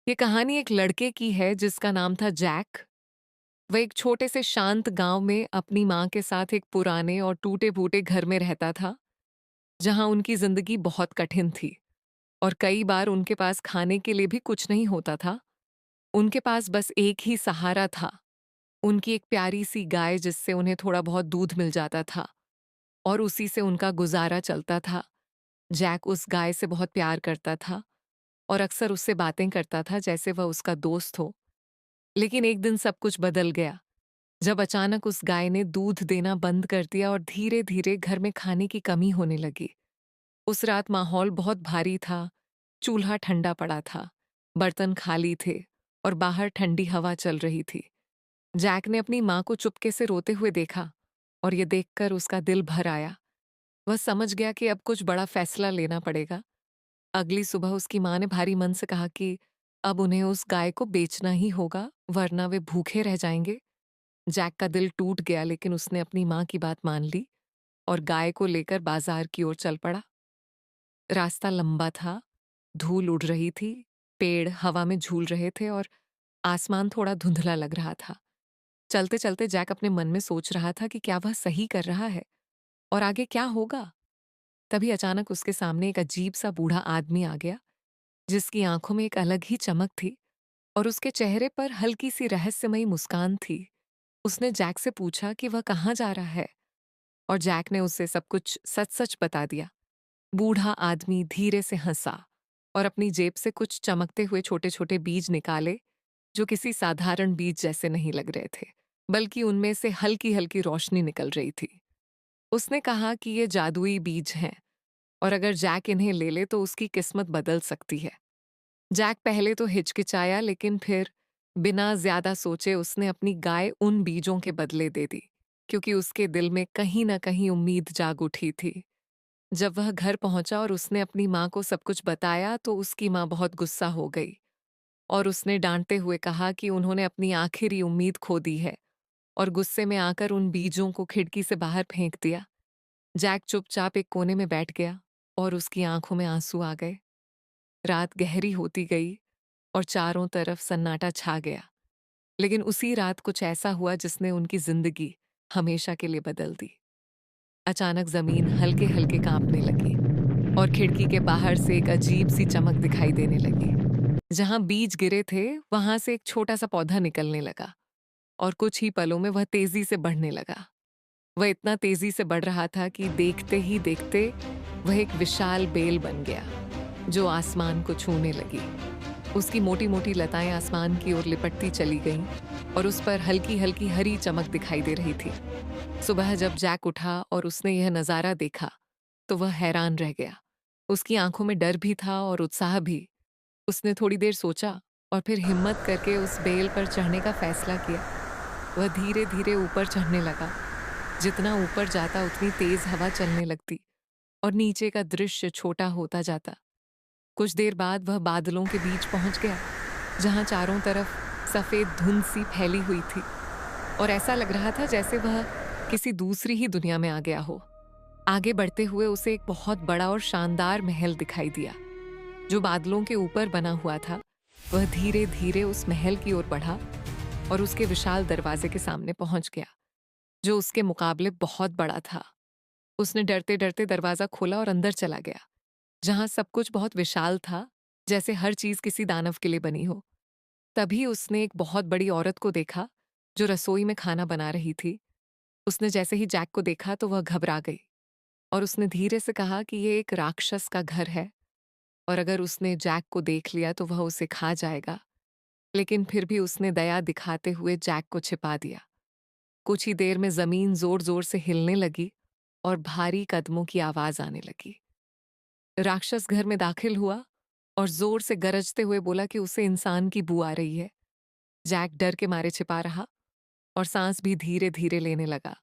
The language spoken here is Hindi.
ये कहानी एक लड़के की है जिसका नाम था जैक। वह एक छोटे से शांत गांव में अपनी माँ के साथ एक पुराने और टूटे-फूटे घर में रहता था, जहां उनकी जिंदगी बहुत कठिन थी और कई बार उनके पास खाने के लिए भी कुछ नहीं होता था। उनके पास बस एक ही सहारा था, उनकी एक प्यारी सी गाय जिससे उन्हें थोड़ा बहुत दूध मिल जाता था और उसी से उनका गुजारा चलता था। जैक उस गाय से बहुत प्यार करता था और अक्सर उससे बातें करता था जैसे वह उसका दोस्त हो। लेकिन एक दिन सब कुछ बदल गया जब अचानक उस गाय ने दूध देना बंद कर दिया और धीरे धीरे घर में खाने की कमी होने लगी। उस रात माहौल बहुत भारी था। चूल्हा ठंडा पड़ा था, बर्तन खाली थे और बाहर ठंडी हवा चल रही थी। जैक ने अपनी माँ को चुपके से रोते हुए देखा और ये देखकर उसका दिल भर आया। वह समझ गया कि अब कुछ बड़ा फैसला लेना पड़ेगा। अगली सुबह उसकी माँ ने भारी मन से कहा कि अब उन्हें उस गाय को बेचना ही होगा, वरना वे भूखे रह जाएंगे। जैक का दिल टूट गया, लेकिन उसने अपनी माँ की बात मान ली और गाय को लेकर बाजार की ओर चल पड़ा। रास्ता लंबा था, धूल उड़ रही थी, पेड़ हवा में झूल रहे थे और आसमान थोड़ा धुंधला लग रहा था। चलते चलते जैक अपने मन में सोच रहा था कि क्या वह सही कर रहा है और आगे क्या होगा। तभी अचानक उसके सामने एक अजीब सा बूढ़ा आदमी आ गया, जिसकी आंखों में एक अलग ही चमक थी और उसके चेहरे पर हल्की सी रहस्यमयी मुस्कान थी। उसने जैक से पूछा कि वह कहाँ जा रहा है और जैक ने उसे सब कुछ सच-सच बता दिया। बूढ़ा आदमी धीरे से हंसा और अपनी जेब से कुछ चमकते हुए छोटे-छोटे बीज निकाले, जो किसी साधारण बीज जैसे नहीं लग रहे थे, बल्कि उनमें से हल्की-हल्की रोशनी निकल रही थी। उसने कहा कि ये जादुई बीज हैं और अगर जैक इन्हें ले ले तो उसकी किस्मत बदल सकती है। जैक पहले तो हिचकिचाया, लेकिन फिर बिना ज्यादा सोचे उसने अपनी गाय उन बीजों के बदले दे दी, क्योंकि उसके दिल में कहीं ना कहीं उम्मीद जाग उठी थी। जब वह घर पहुंचा और उसने अपनी माँ को सब कुछ बताया तो उसकी माँ बहुत गुस्सा हो गई और उसने डांटते हुए कहा कि उन्होंने अपनी आखिरी उम्मीद खो दी है, और गुस्से में आकर उन बीजों को खिड़की से बाहर फेंक दिया। जैक चुपचाप एक कोने में बैठ गया और उसकी आंखों में आंसू आ गए। रात गहरी होती गई और चारों तरफ सन्नाटा छा गया। लेकिन उसी रात कुछ ऐसा हुआ जिसने उनकी जिंदगी हमेशा के लिए बदल दी। अचानक जमीन हल्के हल्के कांपने लगी और खिड़की के बाहर से एक अजीब सी चमक दिखाई देने लगी। जहां बीज गिरे थे वहां से एक छोटा सा पौधा निकलने लगा और कुछ ही पलों में वह तेजी से बढ़ने लगा। वह इतना तेजी से बढ़ रहा था कि देखते ही देखते वह एक विशाल बेल बन गया, जो आसमान को छूने लगी। उसकी मोटी मोटी लताएं आसमान की ओर लिपटती चली गईं और उस पर हल्की हल्की हरी चमक दिखाई दे रही थी। सुबह जब जैक उठा और उसने यह नज़ारा देखा तो वह हैरान रह गया। उसकी आंखों में डर भी था और उत्साह भी। उसने थोड़ी देर सोचा और फिर हिम्मत करके उस बेल पर चढ़ने का फैसला किया। वह धीरे धीरे ऊपर चढ़ने लगा। जितना ऊपर जाता उतनी तेज हवा चलने लगती और नीचे का दृश्य छोटा होता जाता। कुछ देर बाद वह बादलों के बीच पहुंच गया, जहां चारों तरफ सफेद धुंध सी फैली हुई थी और ऐसा लग रहा था जैसे वह किसी दूसरी ही दुनिया में आ गया हो। आगे बढ़ते हुए उसे एक बहुत बड़ा और शानदार महल दिखाई दिया, जो बादलों के ऊपर बना हुआ था। वह धीरे धीरे उस महल की ओर बढ़ा और उसके विशाल दरवाजे के सामने पहुंच गया, जो उसके मुकाबले बहुत बड़ा था। उसने डरते डरते दरवाजा खोला और अंदर चला गया, जहां सब कुछ बहुत विशाल था, जैसे हर चीज किसी दानव के लिए बनी हो। तभी उसने एक बहुत बड़ी औरत को देखा, जो रसोई में खाना बना रही थी। उसने जैसे ही जैक को देखा तो वह घबरा गई और उसने धीरे से कहा कि ये एक राक्षस का घर है और अगर उसने जैक को देख लिया तो वह उसे खा जाएगा। लेकिन फिर भी उसने दया दिखाते हुए जैक को छिपा दिया। कुछ ही देर में जमीन जोर जोर से हिलने लगी और भारी कदमों की आवाज आने लगी। राक्षस घर में दाखिल हुआ और जोर से गरजते हुए बोला कि उसे इंसान की बू आ रही है। जैक डर के मारे छिपा रहा और सांस भी धीरे धीरे लेने लगा।